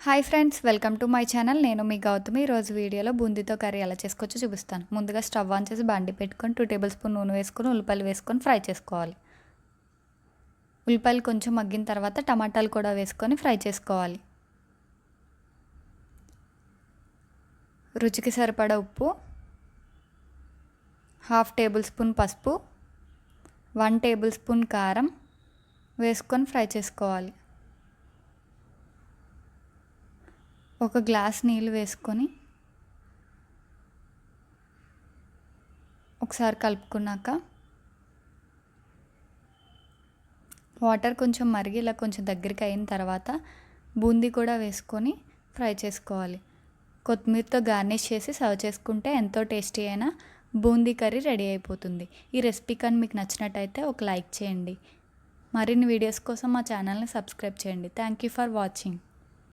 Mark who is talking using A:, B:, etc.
A: Hi friends, welcome to my channel. నేను మీ గౌతమి. ఈరోజు వీడియోలో బూందీతో కర్రీ ఎలా చేసుకోవచ్చో చూపిస్తాను. ముందుగా స్టవ్ ఆన్ చేసి బండి పెట్టుకొని 2 టేబుల్ స్పూన్ నూనె వేసుకొని ఉల్లిపాయలు వేసుకొని ఫ్రై చేసుకోవాలి. ఉల్లిపాయలు కొంచెం మగ్గిన తర్వాత టమాటాలు కూడా వేసుకొని ఫ్రై చేసుకోవాలి. రుచికి సరిపడా ఉప్పు, 1/2 టేబుల్ స్పూన్ పసుపు, 1 టేబుల్ స్పూన్ కారం వేసుకొని ఫ్రై చేసుకోవాలి. ఒక గ్లాస్ నీళ్ళు వేసుకొని ఒకసారి కలుపుకున్నాక వాటర్ కొంచెం మరిగి ఇలా కొంచెం దగ్గరికి అయిన తర్వాత బూందీ కూడా వేసుకొని ఫ్రై చేసుకోవాలి. కొత్తిమీరతో గార్నిష్ చేసి సర్వ్ చేసుకుంటే ఎంతో టేస్టీ అయిన బూందీ కర్రీ రెడీ అయిపోతుంది. ఈ రెసిపీ కానీ మీకు నచ్చినట్టయితే ఒక లైక్ చేయండి. మరిన్ని వీడియోస్ కోసం మా ఛానల్ని సబ్స్క్రైబ్ చేయండి. Thank you for watching.